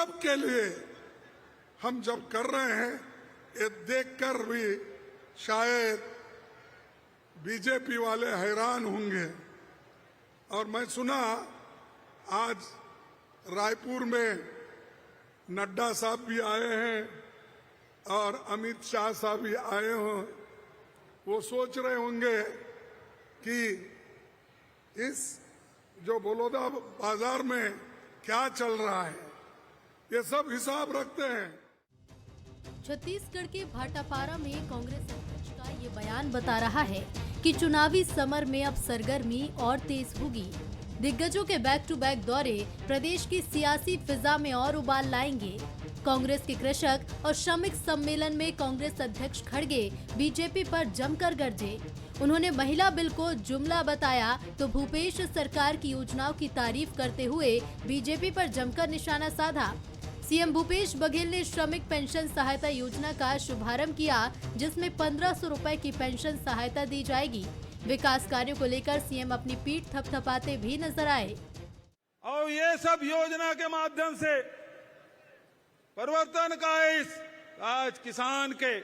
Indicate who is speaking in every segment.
Speaker 1: सबके लिए हम जब कर रहे हैं, ये देखकर भी शायद बीजेपी वाले हैरान होंगे। और मैं सुना आज रायपुर में नड्डा साहब भी आए हैं और अमित शाह साहब भी आए हों। वो सोच रहे होंगे कि इस जो बलौदा बाजार में क्या चल रहा है, ये सब हिसाब रखते हैं।
Speaker 2: छत्तीसगढ़ के भाटापारा में कांग्रेस अध्यक्ष का ये बयान बता रहा है कि चुनावी समर में अब सरगर्मी और तेज होगी। दिग्गजों के बैक टू बैक दौरे प्रदेश की सियासी फिजा में और उबाल लाएंगे। कांग्रेस के कृषक और श्रमिक सम्मेलन में कांग्रेस अध्यक्ष खड़गे बीजेपी पर जमकर गरजे। उन्होंने महिला बिल को जुमला बताया तो भूपेश सरकार की योजनाओं की तारीफ करते हुए बीजेपी पर जमकर निशाना साधा। सीएम भूपेश बघेल ने श्रमिक पेंशन सहायता योजना का शुभारंभ किया, जिसमें 1500 रुपए की पेंशन सहायता दी जाएगी। विकास कार्यों को लेकर सीएम अपनी पीठ थपथपाते भी नजर आए।
Speaker 3: और ये सब योजना के माध्यम से परिवर्तन का आज किसान के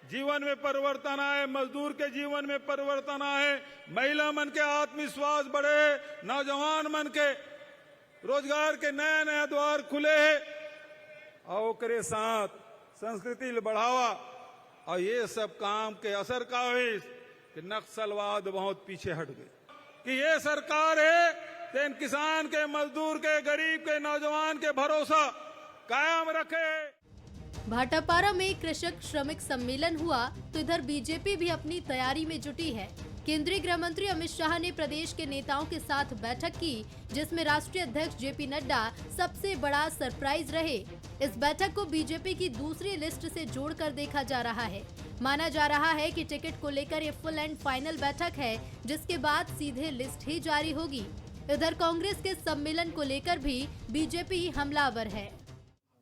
Speaker 3: जीवन में परिवर्तन आए, मजदूर के जीवन में परिवर्तन आए, महिला मन के आत्मविश्वास बढ़े, नौजवान मन के रोजगार के नए नए द्वार खुले है और ओकरे साथ संस्कृति बढ़ावा। और ये सब काम के असर का हुई कि नक्सलवाद बहुत पीछे हट गए। कि ये सरकार है तो इन किसान के, मजदूर के, गरीब के, नौजवान के भरोसा कायम रखे।
Speaker 2: भाटापारा में कृषक श्रमिक सम्मेलन हुआ तो इधर बीजेपी भी अपनी तैयारी में जुटी है। केंद्रीय गृह मंत्री अमित शाह ने प्रदेश के नेताओं के साथ बैठक की, जिसमें राष्ट्रीय अध्यक्ष जेपी नड्डा सबसे बड़ा सरप्राइज रहे। इस बैठक को बीजेपी की दूसरी लिस्ट से जोड़कर देखा जा रहा है। माना जा रहा है कि टिकट को लेकर ये फुल एंड फाइनल बैठक है, जिसके बाद सीधे लिस्ट ही जारी होगी। इधर कांग्रेस के सम्मेलन को लेकर भी बीजेपी हमलावर है।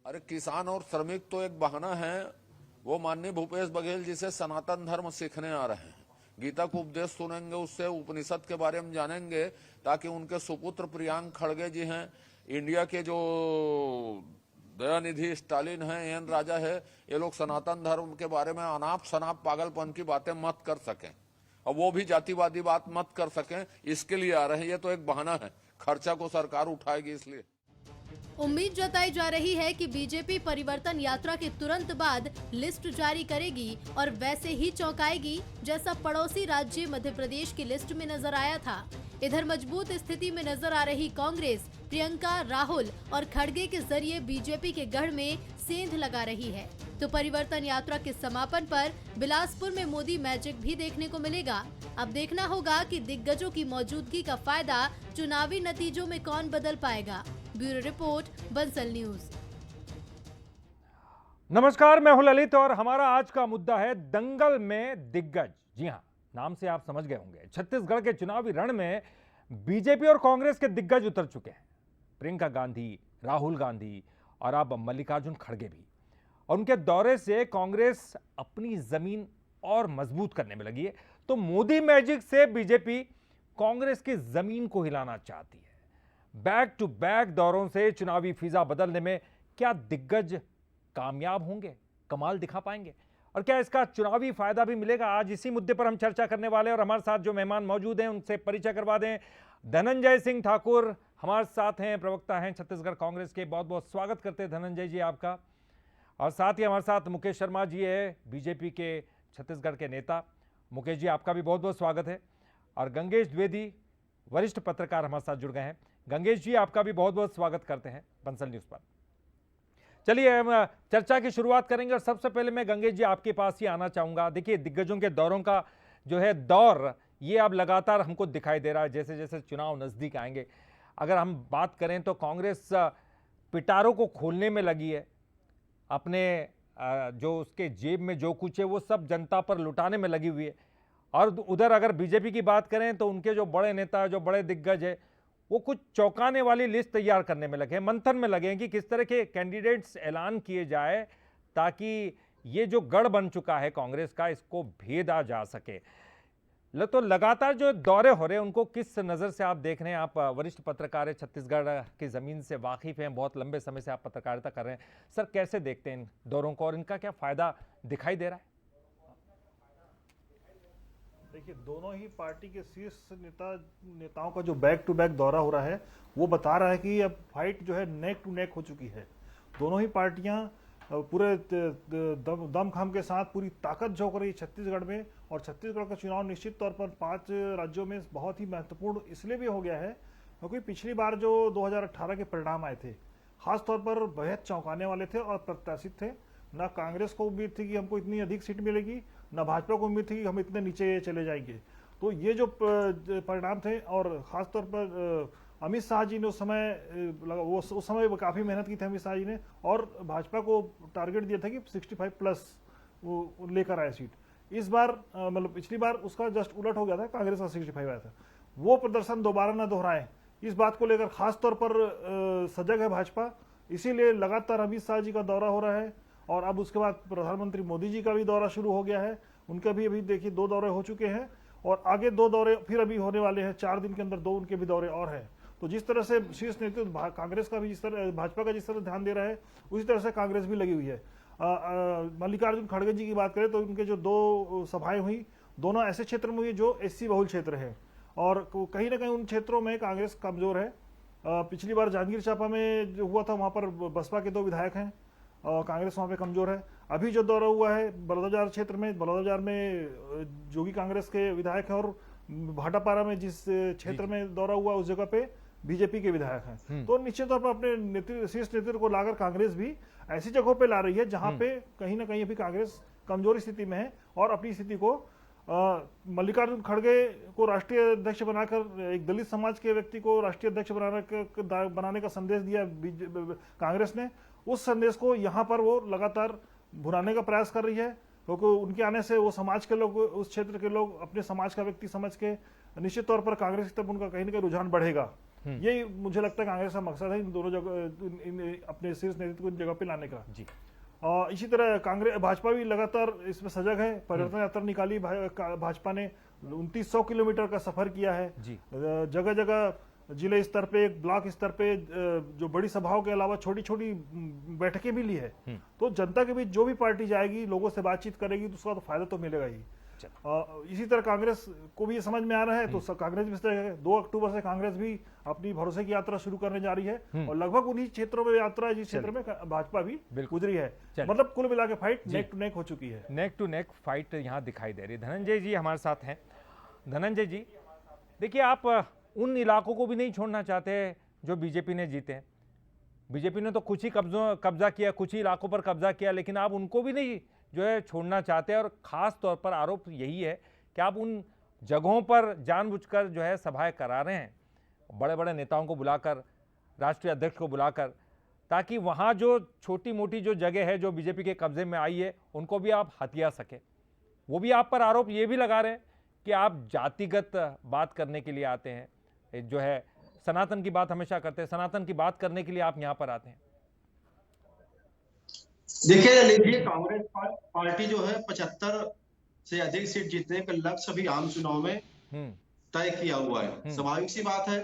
Speaker 4: अरे किसान और श्रमिक तो एक बहाना है। वो माननीय भूपेश बघेल जी से सनातन धर्म सीखने आ रहे हैं। गीता को उपदेश सुनेंगे, उससे उपनिषद के बारे में जानेंगे, ताकि उनके सुपुत्र प्रियांक खड़गे जी हैं, इंडिया के जो दयानिधि स्टालिन हैं, एन राजा है, ये लोग सनातन धर्म के बारे में अनाप शनाप पागलपन की बातें मत कर सकें और वो भी जातिवादी बात मत कर सकें, इसके लिए आ रहे हैं। ये तो एक बहाना है, खर्चा को सरकार उठाएगी इसलिए।
Speaker 2: उम्मीद जताई जा रही है कि बीजेपी परिवर्तन यात्रा के तुरंत बाद लिस्ट जारी करेगी और वैसे ही चौंकाएगी जैसा पड़ोसी राज्य मध्य प्रदेश की लिस्ट में नजर आया था। इधर मजबूत स्थिति में नजर आ रही कांग्रेस प्रियंका, राहुल और खड़गे के जरिए बीजेपी के गढ़ में सेंध लगा रही है। तो परिवर्तन यात्रा के समापन पर बिलासपुर में मोदी मैजिक भी देखने को मिलेगा। अब देखना होगा कि दिग्गजों की मौजूदगी का फायदा चुनावी नतीजों में कौन बदल पाएगा। Bureau report, Bansal news.
Speaker 5: नमस्कार, मैं हूं ललित और हमारा आज का मुद्दा है दंगल में दिग्गज। जी हां, नाम से आप समझ गए होंगे। छत्तीसगढ़ के चुनावी रण में बीजेपी और कांग्रेस के दिग्गज उतर चुके हैं। प्रियंका गांधी, राहुल गांधी और अब मल्लिकार्जुन खड़गे भी। और उनके दौरे से कांग्रेस अपनी जमीन और मजबूत करने में लगी है। तो मोदी मैजिक से बीजेपी कांग्रेस की जमीन को हिलाना चाहती है। बैक टू बैक दौरों से चुनावी फिजा बदलने में क्या दिग्गज कामयाब होंगे, कमाल दिखा पाएंगे और क्या इसका चुनावी फायदा भी मिलेगा? आज इसी मुद्दे पर हम चर्चा करने वाले हैं और हमारे साथ जो मेहमान मौजूद हैं उनसे परिचय करवा दें। धनंजय सिंह ठाकुर हमारे साथ हैं, प्रवक्ता हैं छत्तीसगढ़ कांग्रेस के। बहुत बहुत स्वागत करते हैं धनंजय जी आपका। और साथ ही हमारे साथ मुकेश शर्मा जी है, बीजेपी के छत्तीसगढ़ के नेता। मुकेश जी आपका भी बहुत बहुत स्वागत है। और गंगेश द्विवेदी वरिष्ठ पत्रकार हमारे साथ जुड़ गए हैं। गंगेश जी आपका भी बहुत बहुत स्वागत करते हैं बंसल न्यूज पर। चलिए हम चर्चा की शुरुआत करेंगे और सबसे पहले मैं गंगेश जी आपके पास ही आना चाहूंगा। देखिए, दिग्गजों के दौरों का जो है दौर ये अब लगातार हमको दिखाई दे रहा है जैसे जैसे चुनाव नजदीक आएंगे। अगर हम बात करें तो कांग्रेस पिटारों को खोलने में लगी है, अपने जो उसके जेब में जो कुछ है वो सब जनता पर लुटाने में लगी हुई है। और उधर अगर बीजेपी की बात करें तो उनके जो बड़े नेता, जो बड़े दिग्गज है, वो कुछ चौंकाने वाली लिस्ट तैयार करने में लगे हैं, मंथन में लगे हैं कि किस तरह के कैंडिडेट्स ऐलान किए जाए ताकि ये जो गढ़ बन चुका है कांग्रेस का, इसको भेदा जा सके। तो लगातार जो दौरे हो रहे हैं उनको किस नज़र से आप देख रहे हैं? आप वरिष्ठ पत्रकार हैं, छत्तीसगढ़ की ज़मीन से वाकिफ़ हैं, बहुत लंबे समय से आप पत्रकारिता कर रहे हैं। सर, कैसे देखते हैं इन दौरों को और इनका क्या फ़ायदा दिखाई दे रहा है?
Speaker 6: देखिए, दोनों ही पार्टी के शीर्ष नेताओं का जो बैक टू बैक दौरा हो रहा है वो बता रहा है कि अब फाइट जो है नेक टू नेक हो चुकी है। दोनों ही पार्टियां पूरे दमखम के साथ पूरी ताकत झोंक रही है छत्तीसगढ़ में। और छत्तीसगढ़ का चुनाव निश्चित तौर पर 5 राज्यों में बहुत ही महत्वपूर्ण इसलिए भी हो गया है क्योंकि पिछली बार जो 2018 के परिणाम आए थे खास तौर पर बेहद चौंकाने वाले थे और प्रत्याशित थे। न कांग्रेस को उम्मीद थी कि हमको इतनी अधिक सीट मिलेगी, न भाजपा को उम्मीद थी कि हम इतने नीचे चले जाएंगे। तो ये जो परिणाम थे और खासतौर पर अमित शाह जी ने उस समय काफी मेहनत की थी अमित शाह जी ने और भाजपा को टारगेट दिया था कि 65 प्लस वो लेकर आए सीट। इस बार मतलब पिछली बार उसका जस्ट उलट हो गया था, कांग्रेस का 65 आया था। वो प्रदर्शन दोबारा न दोहराएं, इस बात को लेकर खास तौर पर सजग है भाजपा। इसीलिए लगातार अमित शाह जी का दौरा हो रहा है और अब उसके बाद प्रधानमंत्री मोदी जी का भी दौरा शुरू हो गया है। उनके भी अभी देखिए 2 दौरे हो चुके हैं और आगे 2 दौरे फिर अभी होने वाले हैं। 4 दिन के अंदर 2 उनके भी दौरे और हैं। तो जिस तरह से शीर्ष नेतृत्व कांग्रेस का भी जिस तरह भाजपा का जिस तरह ध्यान दे रहा है उसी तरह से कांग्रेस भी लगी हुई है। मल्लिकार्जुन खड़गे जी की बात करें तो उनके जो 2 सभाएं हुई दोनों ऐसे क्षेत्र में हुई जो एससी बहुल क्षेत्र है और कहीं ना कहीं उन क्षेत्रों में कांग्रेस कमजोर है। पिछली बार जांजगीर चांपा में जो हुआ था वहां पर बसपा के 2 विधायक हैं और कांग्रेस वहां पे कमजोर है। अभी जो दौरा हुआ है बलौदाबाजार क्षेत्र में, बलौदाबाजार में जोगी कांग्रेस के विधायक है और भाटापारा में जिस क्षेत्र में दौरा हुआ उस जगह पे बीजेपी के विधायक हैं। तो निश्चित तौर पर अपने शीर्ष नेतृत्व को लाकर कांग्रेस भी ऐसी जगहों पे ला रही है जहां पे कहीं ना कहीं अभी कांग्रेस कमजोरी स्थिति में है और अपनी स्थिति को मल्लिकार्जुन खड़गे को राष्ट्रीय अध्यक्ष बनाकर एक दलित समाज के व्यक्ति को राष्ट्रीय अध्यक्ष बनाने का संदेश दिया कांग्रेस ने। उस संदेश को यहाँ पर वो लगातार भुनाने का प्रयास कर रही है क्योंकि उनके आने से वो समाज के लोग, उस क्षेत्र के लोग अपने समाज का व्यक्ति समझ के निश्चित तौर पर कांग्रेस की तरफ उनका कहीं ना कहीं रुझान बढ़ेगा। यही मुझे लगता है कांग्रेस का मकसद है इन दोनों जगह अपने शीर्ष नेतृत्व को इन जगह पे लाने का जी। और इसी तरह कांग्रेस भाजपा भी लगातार इसमें सजग है। परिवर्तन यात्रा निकाली भाजपा ने 2900 किलोमीटर का सफर किया है। जगह जगह जिले स्तर पे, ब्लॉक स्तर पे जो बड़ी सभाओं के अलावा छोटी छोटी बैठकें भी ली है। तो जनता के बीच जो भी पार्टी जाएगी, लोगों से बातचीत करेगी तो उसका तो फायदा तो मिलेगा ही। इसी तरह कांग्रेस को भी ये समझ में आ रहा है तो कांग्रेस भी 2 अक्टूबर से कांग्रेस भी अपनी भरोसे की यात्रा शुरू करने जा रही है और लगभग उन्हीं क्षेत्रों में यात्रा है जिस क्षेत्र में भाजपा भी गुजरी है। मतलब कुल मिला के फाइट नेक टू नेक हो चुकी है।
Speaker 5: नेक टू नेक फाइट यहाँ दिखाई दे रही है। धनंजय जी हमारे साथ हैं। धनंजय जी, देखिए आप उन इलाकों को भी नहीं छोड़ना चाहते जो बीजेपी ने जीते हैं। बीजेपी ने तो कुछ ही कब्जा किया, कुछ ही इलाकों पर कब्जा किया, लेकिन आप उनको भी नहीं जो है छोड़ना चाहते हैं। और खास तौर पर आरोप यही है कि आप उन जगहों पर जानबूझकर जो है सभाएं करा रहे हैं, बड़े बड़े नेताओं को बुलाकर, राष्ट्रीय अध्यक्ष को बुलाकर, ताकि वहाँ जो छोटी मोटी जो जगह है जो बीजेपी के कब्जे में आई है उनको भी आप हथिया सके। वो भी आप पर आरोप ये भी लगा रहे हैं कि आप जातिगत बात करने के लिए आते हैं, जो है सनातन की बात हमेशा करते हैं, सनातन की बात करने के लिए आप यहाँ पर आते हैं।
Speaker 7: देखिए लीजिए, कांग्रेस पार्टी जो है 75 से अधिक सीट जीतने का लक्ष्य भी आम चुनाव में तय किया हुआ है। स्वाभाविक सी बात है,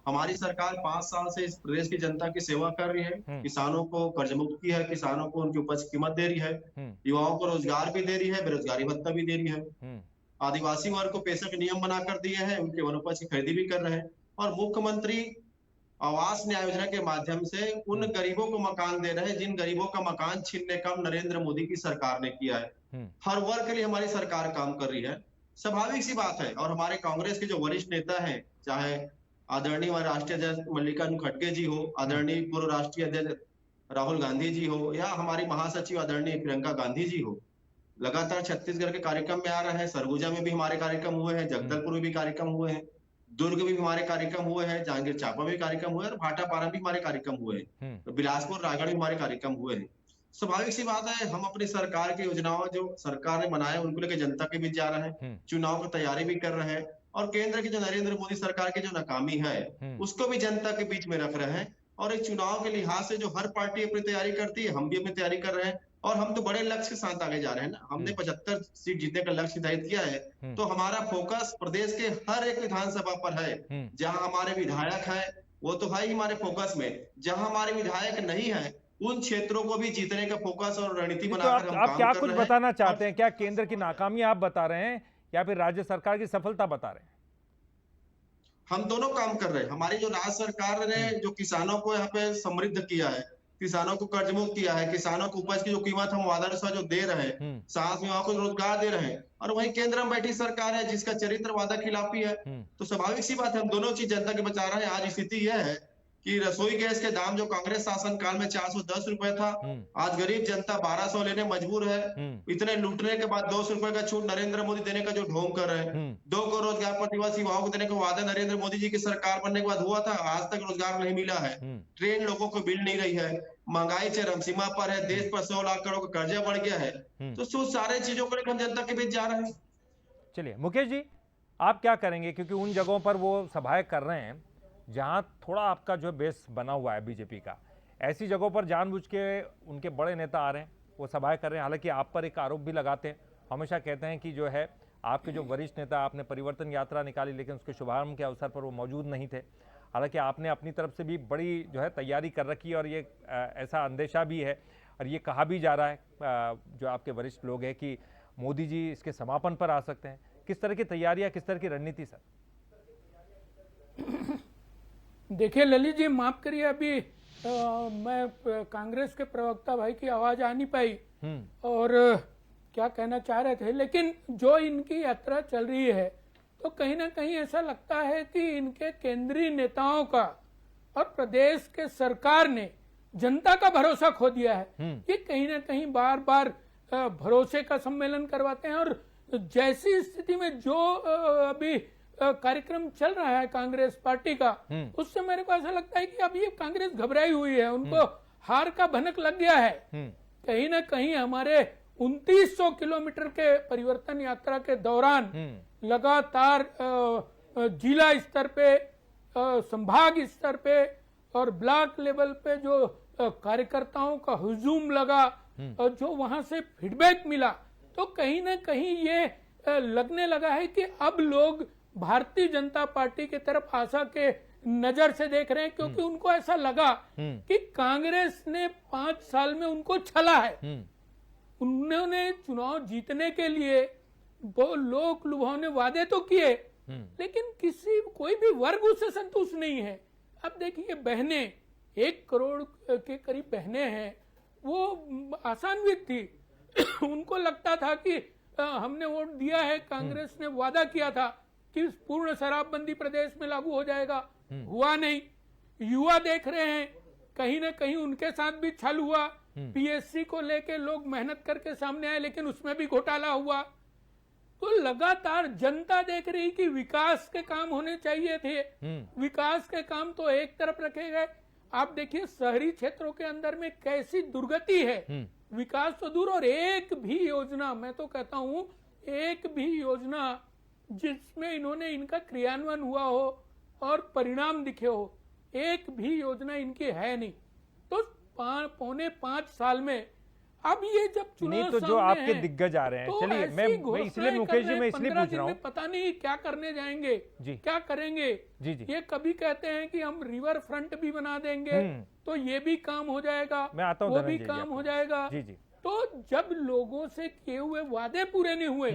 Speaker 7: हमारी सरकार 5 साल से इस प्रदेश की जनता की सेवा कर रही है। किसानों को कर्ज मुक्त की है, किसानों को उनकी उपज कीमत दे रही है, युवाओं को रोजगार भी दे रही है, बेरोजगारी भत्ता भी दे रही है, आदिवासी वर्ग को पेशे के नियम बनाकर दिए हैं, उनके वनोपज की खरीदी भी कर रहे हैं और मुख्यमंत्री आवास न्याय योजना के माध्यम से उन गरीबों को मकान दे रहे हैं जिन गरीबों का मकान छीनने का नरेंद्र मोदी की सरकार ने किया है। हर वर्ग के लिए हमारी सरकार काम कर रही है, स्वाभाविक सी बात है। और हमारे कांग्रेस के जो वरिष्ठ नेता हैं, चाहे आदरणीय राष्ट्रीय अध्यक्ष मल्लिकार्जुन खड़गे जी हो, आदरणीय पूर्व राष्ट्रीय अध्यक्ष राहुल गांधी जी हो या हमारी महासचिव आदरणीय प्रियंका गांधी जी हो, लगातार छत्तीसगढ़ के कार्यक्रम में आ रहे हैं। सरगुजा में भी हमारे कार्यक्रम हुए हैं, जगदलपुर में भी कार्यक्रम हुए हैं, दुर्ग में भी हमारे कार्यक्रम हुए हैं, जांजगीर चांपा में कार्यक्रम हुए हैं और भाटापारा भी हमारे कार्यक्रम हुए हैं, तो बिलासपुर रायगढ़ में हमारे कार्यक्रम हुए हैं। स्वाभाविक सी बात है, हम अपनी सरकार की योजनाओं जो सरकार ने बनाए उनको लेकर जनता के बीच जा रहे हैं, चुनाव की तैयारी भी कर रहे हैं और केंद्र की जो नरेंद्र मोदी सरकार की जो नाकामी है उसको भी जनता के बीच में रख रहे हैं। और इस चुनाव के लिहाज से जो हर पार्टी अपनी तैयारी करती है, हम भी अपनी तैयारी कर रहे हैं और हम तो बड़े लक्ष्य के साथ आगे जा रहे हैं ना। हमने 75 सीट जीतने का लक्ष्य निर्धारित किया है, तो हमारा फोकस प्रदेश के हर एक विधानसभा पर है। जहां हमारे विधायक है वो तो है ही हमारे फोकस में, जहां हमारे विधायक नहीं है उन क्षेत्रों को भी जीतने का फोकस और रणनीति
Speaker 5: तो
Speaker 7: बनाकर हम
Speaker 5: आप
Speaker 7: काम
Speaker 5: क्या
Speaker 7: कर
Speaker 5: कुछ
Speaker 7: रहे हैं।
Speaker 5: बताना चाहते हैं? क्या केंद्र की नाकामी आप बता रहे हैं या फिर राज्य सरकार की सफलता बता रहे हैं?
Speaker 7: हम दोनों काम कर रहे हैं। हमारी जो राज्य सरकार ने जो किसानों को यहाँ पे समृद्ध किया है, किसानों को कर्ज मुक्त किया है, किसानों को उपज की जो कीमत हम वादानुसार जो दे रहे हैं, साथ में को रोजगार दे रहे हैं, और वहीं केंद्र में बैठी सरकार है जिसका चरित्र वादा खिलाफी है। तो स्वाभाविक सी बात है हम दोनों चीज जनता के बचा रहे हैं। आज स्थिति यह है कि रसोई गैस के दाम जो कांग्रेस शासन काल में 410 रुपए था, आज गरीब जनता 1200 लेने मजबूर है। इतने लूटने के बाद 200 रुपए का छूट नरेंद्र मोदी देने का जो ढोंग कर रहे हैं, 2 करोड़ रोजगार प्रतिवर्ष युवाओं को देने का वादा नरेंद्र मोदी जी की सरकार बनने के बाद हुआ था, आज तक रोजगार नहीं मिला है। ट्रेन लोगों को मिल नहीं रही है, महंगाई चरम सीमा पर है, देश पर 100 लाख करोड़ का कर्जा बढ़ गया है। तो सारे चीजों को लेकर हम जनता के बीच जा रहे हैं।
Speaker 5: चलिए मुकेश जी, आप क्या करेंगे, क्योंकि उन जगहों पर वो सभाएं कर रहे हैं जहां थोड़ा आपका जो बेस बना हुआ है बीजेपी का, ऐसी जगहों पर जानबूझ के उनके बड़े नेता आ रहे हैं, वो सभाएं कर रहे हैं। हालांकि आप पर एक आरोप भी लगाते हैं, हमेशा कहते हैं कि जो है आपके जो वरिष्ठ नेता, आपने परिवर्तन यात्रा निकाली लेकिन उसके शुभारंभ के अवसर पर वो मौजूद नहीं थे। हालांकि आपने अपनी तरफ से भी बड़ी जो है तैयारी कर रखी है और ये ऐसा अंदेशा भी है और ये कहा भी जा रहा है जो आपके वरिष्ठ लोग हैं कि मोदी जी इसके समापन पर आ सकते हैं। किस तरह की तैयारियां, किस तरह की रणनीति सर?
Speaker 8: देखिए ललित जी, माफ करिए, अभी मैं कांग्रेस के प्रवक्ता भाई की आवाज आ नहीं पाई और क्या कहना चाह रहे थे, लेकिन जो इनकी यात्रा चल रही है तो कहीं ना कहीं ऐसा लगता है कि इनके केंद्रीय नेताओं का और प्रदेश के सरकार ने जनता का भरोसा खो दिया है। ये कहीं ना कहीं बार बार भरोसे का सम्मेलन करवाते हैं और जैसी स्थिति में जो अभी कार्यक्रम चल रहा है कांग्रेस पार्टी का, उससे मेरे को ऐसा लगता है कि अब ये कांग्रेस घबराई हुई है, उनको हार का भनक लग गया है। कहीं ना कहीं हमारे 2900 किलोमीटर के परिवर्तन यात्रा के दौरान लगातार जिला स्तर पे, संभाग स्तर पे और ब्लॉक लेवल पे जो कार्यकर्ताओं का हुजूम लगा और जो वहां से फीडबैक मिला, तो कहीं ना कहीं ये लगने लगा है कि अब लोग भारतीय जनता पार्टी की तरफ आशा के नजर से देख रहे हैं, क्योंकि उनको ऐसा लगा कि कांग्रेस ने 5 साल में उनको छला है। उन्होंने चुनाव जीतने के लिए वो लोग लुभावने वादे तो किए, लेकिन कोई भी वर्ग उससे संतुष्ट नहीं है। अब देखिए बहनें, 1 करोड़ के करीब बहनें हैं, वो आशान्वित थी। उनको लगता था कि हमने वोट दिया है, कांग्रेस ने वादा किया था कि पूर्ण शराबबंदी प्रदेश में लागू हो जाएगा, हुआ नहीं। युवा देख रहे हैं, कहीं ना कहीं उनके साथ भी छल हुआ। पीएससी को लेके लोग मेहनत करके सामने आए, लेकिन उसमें भी घोटाला हुआ। तो लगातार जनता देख रही कि विकास के काम होने चाहिए थे, विकास के काम तो एक तरफ रखे गए। आप देखिए शहरी क्षेत्रों के अंदर में कैसी दुर्गति है, विकास तो दूर, और एक भी योजना, मैं तो कहता हूं एक भी योजना जिसमें इनका क्रियान्वयन हुआ हो और परिणाम दिखे हो, एक भी योजना इनकी है नहीं। तो 4.5 साल में अब ये जब चुनाव
Speaker 5: तो जो आपके दिग्गज आ रहे हैं,
Speaker 8: तो
Speaker 5: चलिए मैं इसलिए मुकेश जी, मैं इसलिए पूछ रहा हूँ,
Speaker 8: पता नहीं क्या करने जाएंगे जी, क्या करेंगे
Speaker 5: जी जी।
Speaker 8: ये कभी कहते हैं कि हम रिवर फ्रंट भी बना देंगे तो ये भी काम हो जाएगा,
Speaker 5: मैं आता हूँ,
Speaker 8: वो भी काम हो जाएगा
Speaker 5: जी जी।
Speaker 8: तो जब लोगों से किए हुए वादे पूरे नहीं हुए,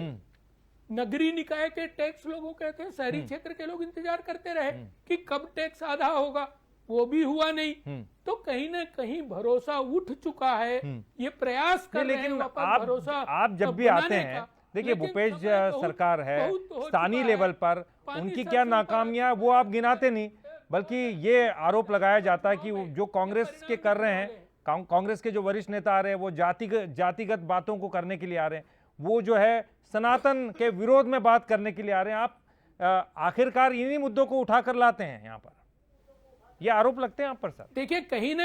Speaker 8: नगरीय निकाय के टैक्स लोगों के थे, शहरी क्षेत्र के लोग इंतजार करते रहे कि कब टैक्स आधा होगा, वो भी हुआ नहीं। तो कहीं ना कहीं भरोसा उठ चुका है, ये प्रयास कर रहे हैं वापस भरोसा।
Speaker 5: आप जब भी आते हैं, देखिए भूपेश सरकार है, स्थानीय लेवल पर उनकी क्या नाकामियां वो आप गिनाते नहीं, बल्कि ये आरोप लगाया जाता है कि जो कांग्रेस के कर रहे हैं, कांग्रेस के जो वरिष्ठ नेता आ रहे हैं वो जातिगत बातों को करने के लिए आ रहे हैं, वो जो है सनातन के विरोध में बात करने के लिए आ रहे हैं। आप आखिरकार इन्हीं मुद्दों को उठाकर लाते हैं यहाँ पर, ये आरोप लगते हैं आप पर सर।
Speaker 8: देखिए कहीं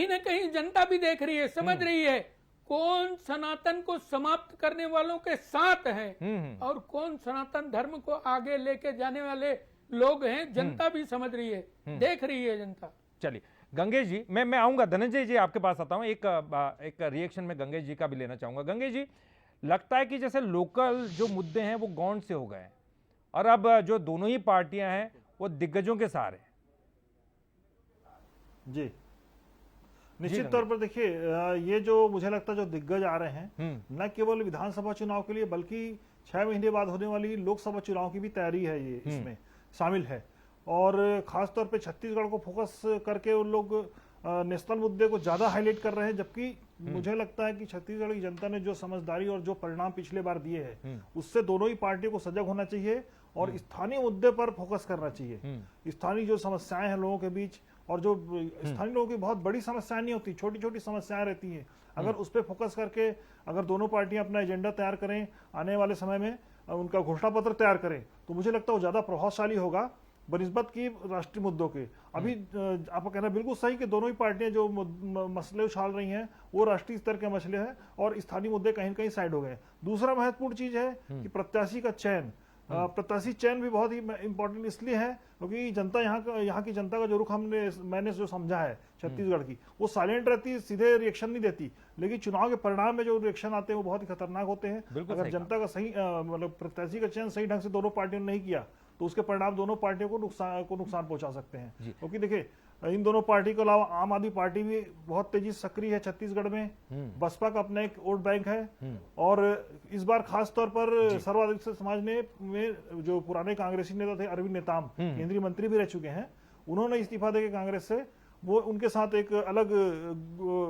Speaker 8: ना कहीं जनता भी देख रही है, समझ रही है कौन सनातन को समाप्त करने वालों के साथ है और कौन सनातन धर्म को आगे लेके जाने वाले लोग हैं। जनता भी समझ रही है, देख रही है जनता।
Speaker 5: चलिए गंगेश जी, मैं आऊंगा, धनंजय जी आपके पास आता हूं। एक रिएक्शन में गंगेश जी का भी लेना चाहूंगा। गंगेश जी, लगता है कि जैसे लोकल जो मुद्दे हैं वो गौण से हो गए हैं और अब जो दोनों ही पार्टियां हैं वो दिग्गजों के सहारे।
Speaker 6: जी, निश्चित तौर पर देखिए, ये जो मुझे लगता है जो दिग्गज आ रहे हैं, न केवल विधानसभा चुनाव के लिए बल्कि 6 महीने बाद होने वाली लोकसभा चुनाव की भी तैयारी है, ये इसमें शामिल है। और खासतौर पे छत्तीसगढ़ को फोकस करके उन लोग नेशनल मुद्दे को ज्यादा हाईलाइट कर रहे हैं, जबकि मुझे लगता है कि छत्तीसगढ़ की जनता ने जो समझदारी और जो परिणाम पिछले बार दिए हैं, उससे दोनों ही पार्टियों को सजग होना चाहिए और स्थानीय मुद्दे पर फोकस करना चाहिए। स्थानीय जो समस्याएं हैं लोगों के बीच, और जो स्थानीय लोगों की बहुत बड़ी समस्याएं नहीं होती, छोटी छोटी समस्याएं रहती हैं, अगर उस पर फोकस करके अगर दोनों पार्टियां अपना एजेंडा तैयार करें, आने वाले समय में उनका घोषणा पत्र तैयार करें, तो मुझे लगता है वो ज्यादा प्रभावशाली होगा बनिस्बत की राष्ट्रीय मुद्दों के। अभी आपका कहना बिल्कुल सही कि दोनों ही पार्टियां जो मसले उछाल रही हैं वो राष्ट्रीय स्तर के मसले हैं और स्थानीय मुद्दे कहीं न कहीं साइड हो गए। दूसरा महत्वपूर्ण चीज है कि प्रत्याशी का चयन, प्रत्याशी चयन भी बहुत ही इंपॉर्टेंट इसलिए है क्योंकि जनता यहाँ की जनता का जो रुख मैंने जो समझा है छत्तीसगढ़ की, वो साइलेंट रहती, सीधे रिएक्शन नहीं देती, लेकिन चुनाव के परिणाम में जो रिएक्शन आते हैं वो बहुत ही खतरनाक होते हैं। अगर जनता का सही मतलब प्रत्याशी का चयन सही ढंग से दोनों पार्टियों ने नहीं किया तो उसके परिणाम दोनों पार्टियों को नुकसान पहुंचा सकते हैं। क्योंकि देखिए, इन दोनों पार्टी के अलावा आम आदमी पार्टी भी बहुत तेजी से सक्रिय है छत्तीसगढ़ में, बसपा का अपना एक वोट बैंक है, और इस बार खास तौर पर सर्वाधिक समाज में जो पुराने कांग्रेसी नेता थे अरविंद नेताम, केंद्रीय मंत्री भी रह चुके हैं, उन्होंने इस्तीफा देकर कांग्रेस से वो उनके साथ एक अलग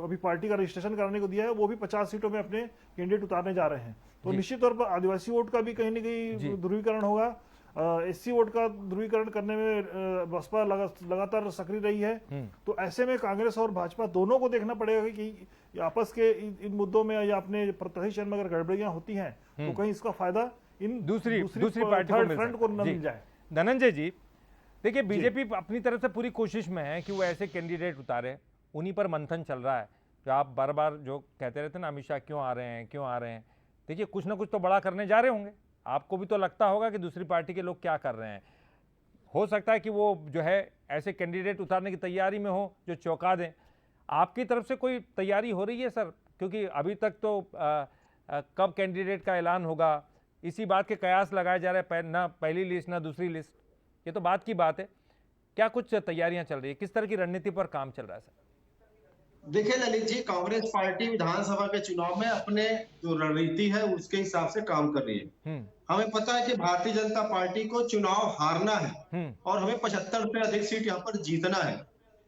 Speaker 6: अभी पार्टी का रजिस्ट्रेशन कराने को दिया है, वो भी 50 सीटों में अपने कैंडिडेट उतारने जा रहे हैं। तो निश्चित तौर पर आदिवासी वोट का भी कहीं न कहीं ध्रुवीकरण होगा। एससी वोट का ध्रुवीकरण करने में बसपा लगातार सक्रिय रही है। तो ऐसे में कांग्रेस और भाजपा दोनों को देखना पड़ेगा कि आपस के इन मुद्दों में या अपने प्रत्याशी चयन में अगर गड़बड़ियां होती हैं तो कहीं इसका फायदा इन दूसरी पार्टी फ्रंट को न मिल जाए।
Speaker 5: धनंजय जी, देखिए, बीजेपी अपनी तरफ से पूरी कोशिश में है कि वो ऐसे कैंडिडेट उतारे, उन्हीं पर मंथन चल रहा है। जो आप बार बार जो कहते रहते हैं ना, अमित शाह क्यों आ रहे हैं, देखिए कुछ ना कुछ तो बड़ा करने जा रहे होंगे। आपको भी तो लगता होगा कि दूसरी पार्टी के लोग क्या कर रहे हैं। हो सकता है कि वो जो है ऐसे कैंडिडेट उतारने की तैयारी में हो जो चौंका दें। आपकी तरफ से कोई तैयारी हो रही है सर? क्योंकि अभी तक तो कब कैंडिडेट का ऐलान होगा इसी बात के कयास लगाए जा रहे हैं, ना पहली लिस्ट ना दूसरी लिस्ट, ये तो बात की बात है। क्या कुछ तैयारियां चल रही है, किस तरह की रणनीति पर काम चल रहा है सर?
Speaker 7: देखिए ललित जी, कांग्रेस पार्टी विधानसभा के चुनाव में अपने जो रणनीति है उसके हिसाब से काम कर रही है। हमें पता है कि भारतीय जनता पार्टी को चुनाव हारना है और हमें 75 से अधिक सीट यहाँ पर जीतना है।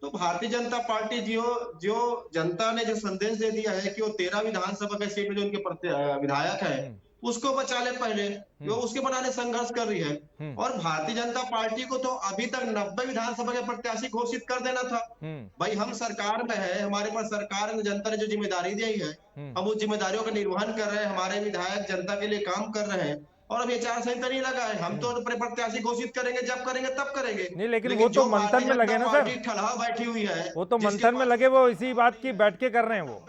Speaker 7: तो भारतीय जनता पार्टी जो जनता ने जो संदेश दे दिया है कि वो 13 विधानसभा के सीट में जो उनके विधायक है उसको बचा ले पहले, वो उसके बनाने संघर्ष कर रही है। और भारतीय जनता पार्टी को तो अभी तक 90 विधानसभा के प्रत्याशी घोषित कर देना था। भाई हम सरकार में है, हमारे पास सरकार ने जनता ने जो जिम्मेदारी दी है, हम उस जिम्मेदारियों का निर्वहन कर रहे हैं, हमारे विधायक जनता के लिए काम कर रहे हैं और अब ये आचार संहिता नहीं लगा है। हम तो अपने प्रत्याशी घोषित करेंगे, जब करेंगे तब करेंगे।
Speaker 5: नहीं, लेकिन वो तो मंथन में लगे ना सर,
Speaker 7: ठलहा बैठी हुई है,
Speaker 5: वो तो मंथन में लगे, वो इसी बात की बैठ के कर रहे हैं। वो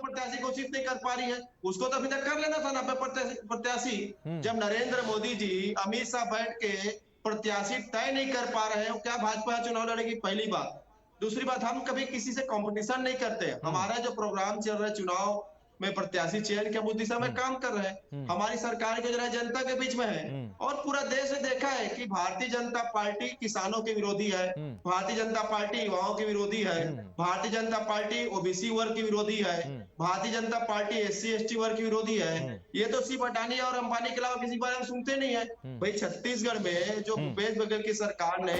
Speaker 7: प्रत्याशी घोषित नहीं कर पा रही है, उसको तो अभी तक कर लेना था 90 प्रत्याशी। जब नरेंद्र मोदी जी अमित शाह बैठ के प्रत्याशी तय नहीं कर पा रहे हैं, क्या भाजपा चुनाव लड़ेगी? पहली बात। दूसरी बात, हम कभी किसी से कंपटीशन नहीं करते। हमारा जो प्रोग्राम चल रहा है चुनाव में प्रत्याशी चयन के मुद्दे से हमें काम कर रहे हैं। हमारी सरकार की योजना जनता के बीच में है और पूरा देश ने देखा है कि भारतीय जनता पार्टी किसानों के विरोधी है, भारतीय जनता पार्टी युवाओं के विरोधी है, भारतीय जनता पार्टी ओबीसी वर्ग की विरोधी है, Bharatiya Janata party SC ST वर्ग की विरोधी है। ये तो सिर्फ अडानी और अंबानी के अलावा किसी बारे में सुनते नहीं है। भाई छत्तीसगढ़ में जो भूपेश बघेल की सरकार ने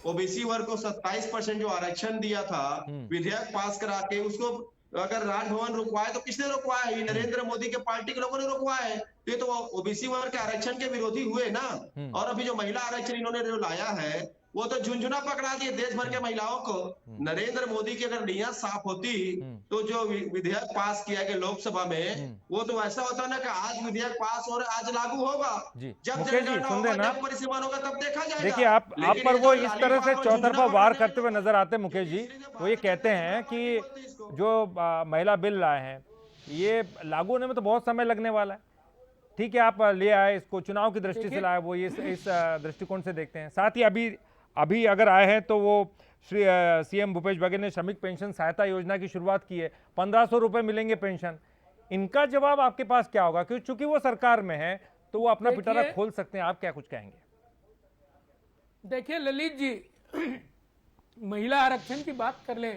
Speaker 7: ओबीसी वर्ग को 27% जो आरक्षण दिया था, विधेयक पास करा के उसको अगर राजभवन रुकवाए तो किसने रुकवाया है? नरेंद्र मोदी के पार्टी के लोगों ने रुकवाया है। ये तो ओबीसी वर्ग के आरक्षण के विरोधी हुए ना। और अभी जो महिला आरक्षण इन्होंने जो लाया है वो तो झुंझुना पकड़ा दिए देश भर के महिलाओं को। नरेंद्र मोदी की अगर नीयत साफ होती तो जो विधेयक पास किया गया लोकसभा में, वो तो ऐसा होता ना कि आज विधेयक पास और आज लागू होगा, जब परिसीमन होगा तब देखा जाएगा।
Speaker 5: देखिए, आप पर वो इस तरह से चौतरफा वार करते हुए नजर आते हैं मुकेश जी। वो ये कहते हैं कि जो महिला बिल लाए हैं ये लागू होने में तो बहुत समय लगने वाला है। ठीक है, आप ले आए इसको, चुनाव की दृष्टि से लाए, वो इस दृष्टिकोण से देखते हैं। साथ ही अभी अभी अगर आए हैं तो वो श्री सीएम भूपेश बघेल ने श्रमिक पेंशन सहायता योजना की शुरुआत की है, 1500 रुपए मिलेंगे पेंशन। इनका जवाब आपके पास क्या होगा? क्योंकि चूंकि वो सरकार में है तो वो अपना पिटारा खोल सकते हैं, आप क्या कुछ कहेंगे?
Speaker 8: देखिए ललित जी, महिला आरक्षण की बात कर ले,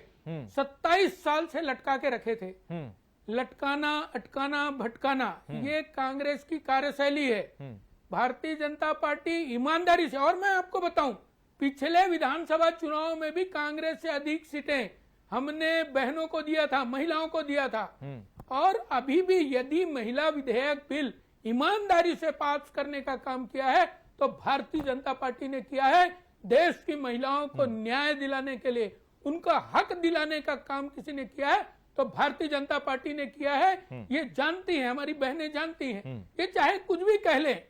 Speaker 8: 27 साल से लटका के रखे थे। लटकाना, अटकाना, भटकाना, ये कांग्रेस की कार्यशैली है। भारतीय जनता पार्टी ईमानदारी से, और मैं आपको बताऊं, पिछले विधानसभा चुनाव में भी कांग्रेस से अधिक सीटें हमने बहनों को दिया था, महिलाओं को दिया था। और अभी भी यदि महिला विधेयक बिल ईमानदारी से पास करने का काम किया है तो भारतीय जनता पार्टी ने किया है। देश की महिलाओं को न्याय दिलाने के लिए, उनका हक दिलाने का काम किसी ने किया है तो भारतीय जनता पार्टी ने किया है। ये जानती हैं, हमारी बहनें जानती हैं, ये चाहे कुछ भी कह लें।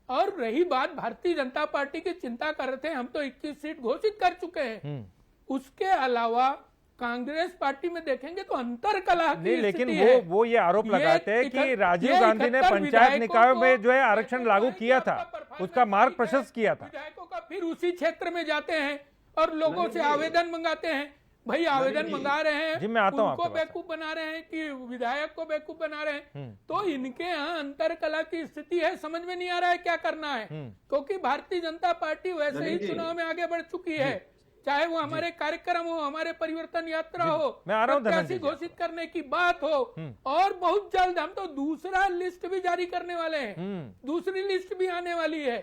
Speaker 8: और रही बात भारतीय जनता पार्टी की चिंता कर रहे थे, हम तो 21 सीट घोषित कर चुके हैं। उसके अलावा कांग्रेस पार्टी में देखेंगे तो अंतर कलह की
Speaker 5: लेकिन
Speaker 8: स्थिति है।
Speaker 5: वो ये आरोप लगाते हैं कि राजीव गांधी ने पंचायत निकायों में जो है आरक्षण लागू किया था, उसका मार्ग प्रशस्त किया था।
Speaker 8: विधायकों का फिर उसी क्षेत्र में जाते हैं और लोगों से आवेदन मंगाते हैं। भाई आवेदन मंगा रहे हैं,
Speaker 5: जी मैं आता हूं
Speaker 8: उनको बेवकूफ बना रहे हैं कि विधायक को बेवकूफ बना रहे हैं। तो इनके यहाँ अंतर कला की स्थिति है, समझ में नहीं आ रहा है क्या करना है। क्योंकि भारतीय जनता पार्टी वैसे ही चुनाव में आगे बढ़ चुकी है, चाहे वो हमारे कार्यक्रम हो, हमारे परिवर्तन यात्रा हो,
Speaker 5: मैं आ रहा हूं
Speaker 8: प्रत्याशी घोषित करने की बात हो, और बहुत जल्द हम तो दूसरा लिस्ट भी जारी करने वाले हैं, दूसरी लिस्ट भी आने वाली है।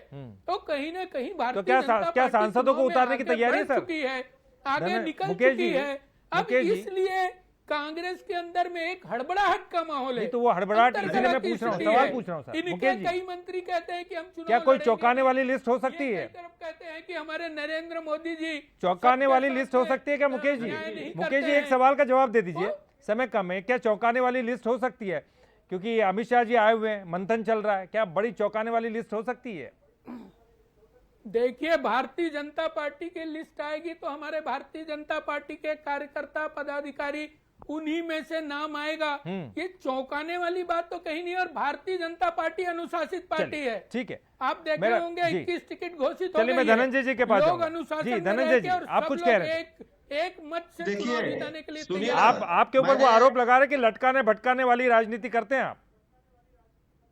Speaker 8: तो कहीं ना कहीं भारतीय जनता पार्टी
Speaker 5: सांसदों को उतारने की तैयारी है सर?
Speaker 8: चुकी है, आगे निकल चुकी है। अब इसलिए कांग्रेस के अंदर में एक हड़बड़ाहट का माहौल है।
Speaker 5: तो वो हड़बड़ाहट इसलिए मैं पूछ रहा हूँ, सवाल पूछ रहा हूँ सर।
Speaker 8: इनके कई मंत्री कहते हैं कि हम चुनाव
Speaker 5: क्या कोई
Speaker 8: लड़ेंगे।
Speaker 5: चौंकाने वाली लिस्ट हो सकती है?
Speaker 8: तरफ कहते हैं कि हमारे नरेंद्र मोदी जी
Speaker 5: चौंकाने वाली लिस्ट हो सकती है क्या मुकेश जी? मुकेश जी एक सवाल का जवाब दे दीजिए, समय कम है। क्या चौंकाने वाली लिस्ट हो सकती है? क्योंकि अमित शाह जी आए हुए हैं, मंथन चल रहा है, क्या बड़ी चौंकाने वाली लिस्ट हो सकती है?
Speaker 8: देखिए, भारतीय जनता पार्टी की लिस्ट आएगी तो हमारे भारतीय जनता पार्टी के कार्यकर्ता पदाधिकारी उन्हीं में से नाम आएगा। ये चौंकाने वाली बात तो कहीं नहीं। और भारतीय जनता पार्टी अनुशासित पार्टी है,
Speaker 5: ठीक है।
Speaker 8: आप देखे होंगे 21 टिकट घोषित हो गई है।
Speaker 5: चलिए मैं धनंजय जी के पास
Speaker 8: लोग
Speaker 5: जाऊंगा।
Speaker 8: अनुशासन
Speaker 5: जी
Speaker 8: में
Speaker 5: धनंजय जी,
Speaker 8: रहते हैं और
Speaker 5: आप कुछ
Speaker 8: सब
Speaker 5: कह
Speaker 8: लोग
Speaker 5: रहे थे।
Speaker 8: एक मत से चुनाव जिताने के लिए
Speaker 7: सुनिए,
Speaker 8: तैयार हैं।
Speaker 5: आपके ऊपर वो आरोप लगा रहे कि लटकाने भटकाने वाली राजनीति करते हैं आप।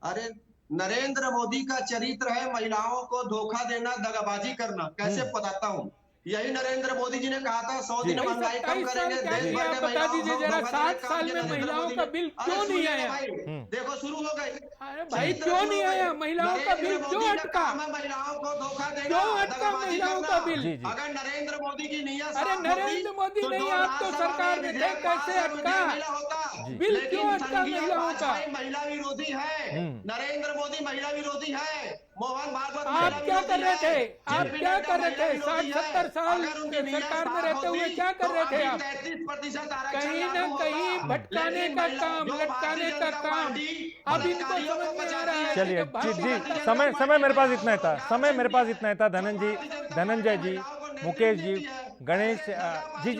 Speaker 7: अरे नरेंद्र मोदी का चरित्र है महिलाओं को धोखा देना, दगाबाजी करना। कैसे बताता हूँ, यही नरेंद्र मोदी जी ने कहा था 100 दिन महंगाई कम करेंगे, देश भर के
Speaker 8: बता
Speaker 7: महिलाओं
Speaker 8: दीजिए
Speaker 7: को
Speaker 8: जरा,
Speaker 7: धोखा
Speaker 8: 7
Speaker 7: देने
Speaker 8: साल
Speaker 7: का
Speaker 8: में
Speaker 7: नरेंद्र
Speaker 8: महिलाओं
Speaker 7: मोदी
Speaker 8: का
Speaker 7: ने-
Speaker 8: बिल
Speaker 7: अरे
Speaker 8: क्यों नहीं
Speaker 7: सुनिए
Speaker 8: आया?
Speaker 7: भाई, देखो शुरू हो गई।
Speaker 8: अरे भाई क्यों नहीं आया? महिलाओं का बिल क्यों अटका?
Speaker 7: महिलाओं को धोखा देना,
Speaker 8: क्यों अटका
Speaker 7: दगाबाजी
Speaker 8: महिलाओं
Speaker 7: करना।
Speaker 8: का बिल?
Speaker 5: जी, जी।
Speaker 7: अगर नरेंद्र मोदी की नीयत
Speaker 8: अरे
Speaker 7: साफ
Speaker 8: नरेंद्र
Speaker 7: होती,
Speaker 8: मोदी
Speaker 7: तो
Speaker 8: नहीं,
Speaker 7: 2
Speaker 8: आप तो
Speaker 7: राज्यसभा
Speaker 8: सरकार में थे,
Speaker 7: विधेयक
Speaker 8: कैसे
Speaker 7: पास
Speaker 8: अटका?
Speaker 7: मिला होता।
Speaker 8: बिल
Speaker 7: लेकिन
Speaker 8: क्यों अटका
Speaker 7: संघीय
Speaker 8: महिलाओं का?
Speaker 7: वाजपेयी महिला विरोधी है, नरेंद्र मोदी महिला विरोधी है, मोहन भागवत
Speaker 8: आप क्या कर रहे थे? आप क्या कर रहे थे? 60-70 साल
Speaker 7: सरकार
Speaker 8: सरकार में रहते हुए क्या कर रहे थे आप?
Speaker 7: 33%
Speaker 8: कहीं ना कहीं भटकाने का काम, लटकाने का काम अब इनको समझ में आ रहा है।
Speaker 5: चलिए जी, समय मेरे पास इतना ही था, समय मेरे पास इतना ही था। धनंजय जी, मुकेश जी, गणेश जी,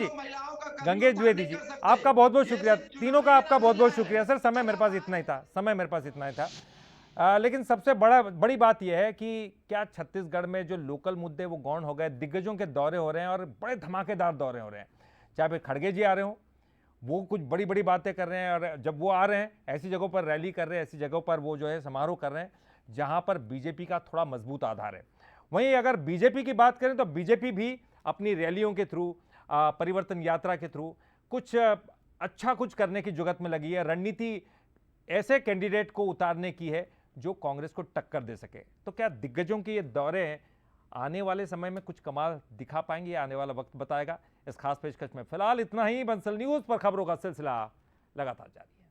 Speaker 5: गंगेश द्विवेदी जी, आपका बहुत बहुत शुक्रिया, तीनों का आपका बहुत बहुत शुक्रिया सर। समय मेरे पास इतना ही था। लेकिन सबसे बड़ी बात यह है कि क्या छत्तीसगढ़ में जो लोकल मुद्दे वो गौण हो गए, दिग्गजों के दौरे हो रहे हैं और बड़े धमाकेदार दौरे हो रहे हैं। चाहे फिर खड़गे जी आ रहे हो, वो कुछ बड़ी बड़ी बातें कर रहे हैं, और जब वो आ रहे हैं ऐसी जगहों पर रैली कर रहे हैं, ऐसी जगहों पर वो जो है समारोह कर रहे हैं जहां पर बीजेपी का थोड़ा मजबूत आधार है। वहीं अगर बीजेपी की बात करें तो बीजेपी भी अपनी रैलियों के थ्रू, परिवर्तन यात्रा के थ्रू कुछ अच्छा कुछ करने की जुगत में लगी है। रणनीति ऐसे कैंडिडेट को उतारने की है जो कांग्रेस को टक्कर दे सके। तो क्या दिग्गजों के ये दौरे आने वाले समय में कुछ कमाल दिखा पाएंगे? आने वाला वक्त बताएगा। इस खास पेशकश में फिलहाल इतना ही। बंसल न्यूज पर खबरों का सिलसिला लगातार जारी है।